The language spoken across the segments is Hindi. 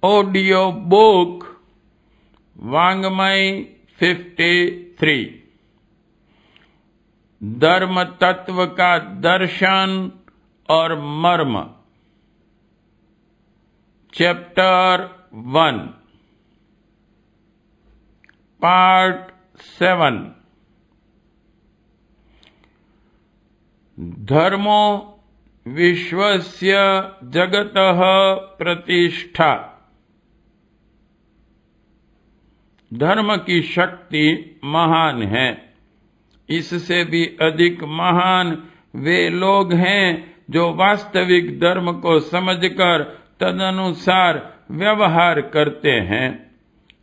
ऑडियो बुक वांग्मय 53 धर्म तत्व का दर्शन और मर्म। चैप्टर 1 पार्ट 7 धर्मो विश्वस्य जगतः प्रतिष्ठा। धर्म की शक्ति महान है। इससे भी अधिक महान वे लोग हैं जो वास्तविक धर्म को समझकर तदनुसार व्यवहार करते हैं।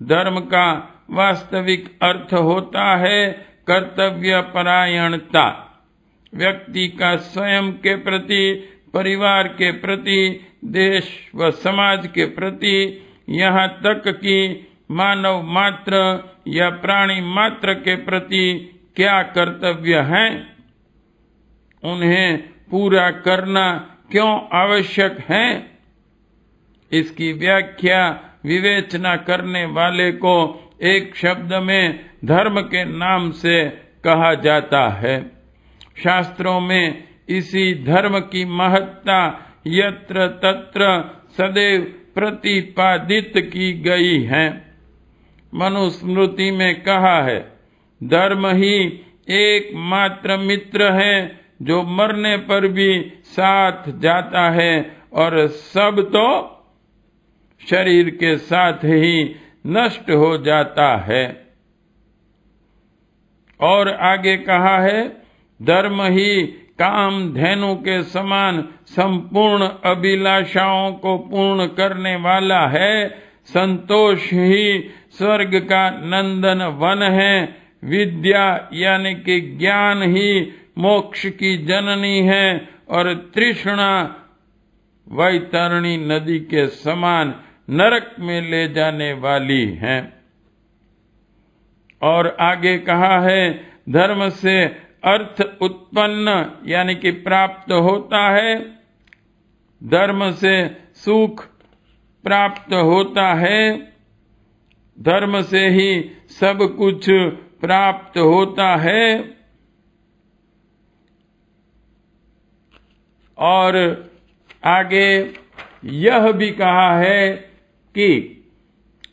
धर्म का वास्तविक अर्थ होता है कर्तव्य परायणता। व्यक्ति का स्वयं के प्रति, परिवार के प्रति, देश व समाज के प्रति, यहाँ तक कि मानव मात्र या प्राणी मात्र के प्रति क्या कर्तव्य हैं, उन्हें पूरा करना क्यों आवश्यक है, इसकी व्याख्या विवेचना करने वाले को एक शब्द में धर्म के नाम से कहा जाता है। शास्त्रों में इसी धर्म की महत्ता यत्र तत्र सदैव प्रतिपादित की गई है। मनुस्मृति में कहा है, धर्म ही एकमात्र मित्र है जो मरने पर भी साथ जाता है और सब तो शरीर के साथ ही नष्ट हो जाता है। और आगे कहा है, धर्म ही कामधेनु के समान संपूर्ण अभिलाषाओं को पूर्ण करने वाला है। संतोष ही स्वर्ग का नंदन वन है। विद्या यानी कि ज्ञान ही मोक्ष की जननी है और तृष्णा वैतरणी नदी के समान नरक में ले जाने वाली है। और आगे कहा है, धर्म से अर्थ उत्पन्न यानी कि प्राप्त होता है। धर्म से सुख प्राप्त होता है। धर्म से ही सब कुछ प्राप्त होता है। और आगे यह भी कहा है कि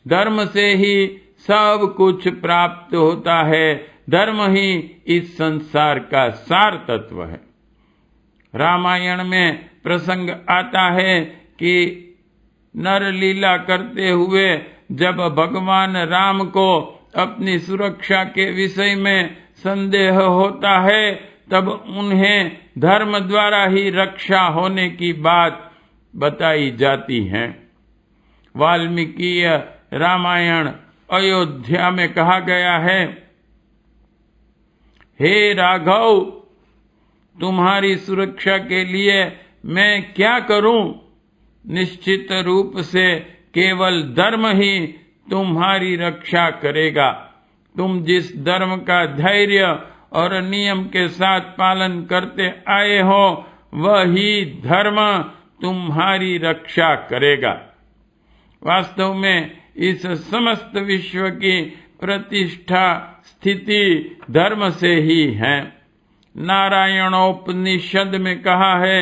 धर्म से ही सब कुछ प्राप्त होता है। धर्म ही इस संसार का सार तत्व है। रामायण में प्रसंग आता है कि नर लीला करते हुए जब भगवान राम को अपनी सुरक्षा के विषय में संदेह होता है, तब उन्हें धर्म द्वारा ही रक्षा होने की बात बताई जाती है। वाल्मीकि रामायण अयोध्या में कहा गया है, हे राघव, तुम्हारी सुरक्षा के लिए मैं क्या करूं? निश्चित रूप से केवल धर्म ही तुम्हारी रक्षा करेगा। तुम जिस धर्म का धैर्य और नियम के साथ पालन करते आए हो, वही धर्म तुम्हारी रक्षा करेगा। वास्तव में इस समस्त विश्व की प्रतिष्ठा स्थिति धर्म से ही है। नारायणोपनिषद में कहा है,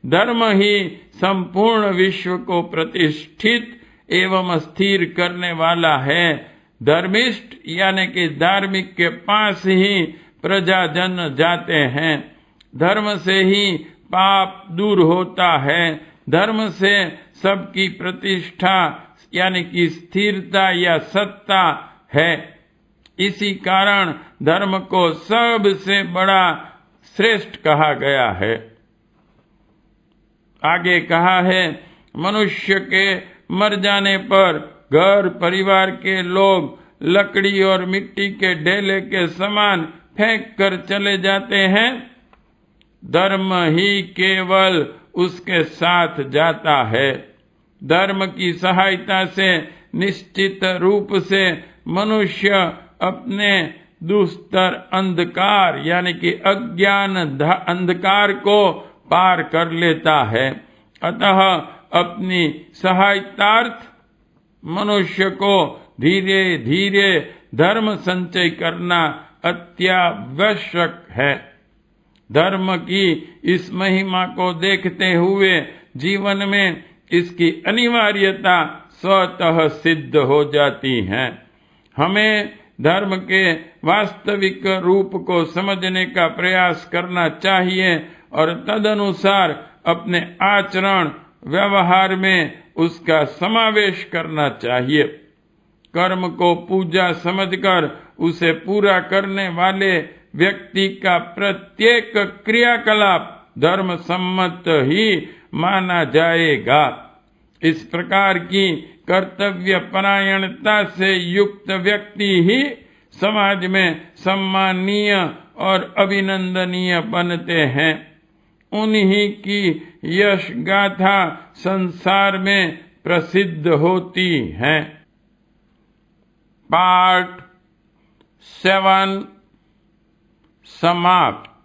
धर्म ही संपूर्ण विश्व को प्रतिष्ठित एवं स्थिर करने वाला है। धर्मिष्ठ यानी कि धार्मिक के पास ही प्रजाजन जाते हैं। धर्म से ही पाप दूर होता है। धर्म से सबकी प्रतिष्ठा यानी कि स्थिरता या सत्ता है। इसी कारण धर्म को सबसे बड़ा श्रेष्ठ कहा गया है। आगे कहा है, मनुष्य के मर जाने पर घर परिवार के लोग लकड़ी और मिट्टी के ढेले के समान फेंक कर चले जाते हैं। धर्म ही केवल उसके साथ जाता है। धर्म की सहायता से निश्चित रूप से मनुष्य अपने दुस्तर अंधकार यानी कि अज्ञान अंधकार को पार कर लेता है। अतः अपनी सहायतार्थ मनुष्य को धीरे धीरे धर्म संचय करना अत्यावश्यक है। धर्म की इस महिमा को देखते हुए जीवन में इसकी अनिवार्यता स्वतः सिद्ध हो जाती है। हमें धर्म के वास्तविक रूप को समझने का प्रयास करना चाहिए और तदनुसार अपने आचरण व्यवहार में उसका समावेश करना चाहिए। कर्म को पूजा समझकर उसे पूरा करने वाले व्यक्ति का प्रत्येक क्रियाकलाप धर्म सम्मत ही माना जाएगा। इस प्रकार की कर्तव्य परायणता से युक्त व्यक्ति ही समाज में सम्मानीय और अभिनंदनीय बनते हैं। उन्हीं की यश गाथा संसार में प्रसिद्ध होती है। पार्ट 7 समाप्त।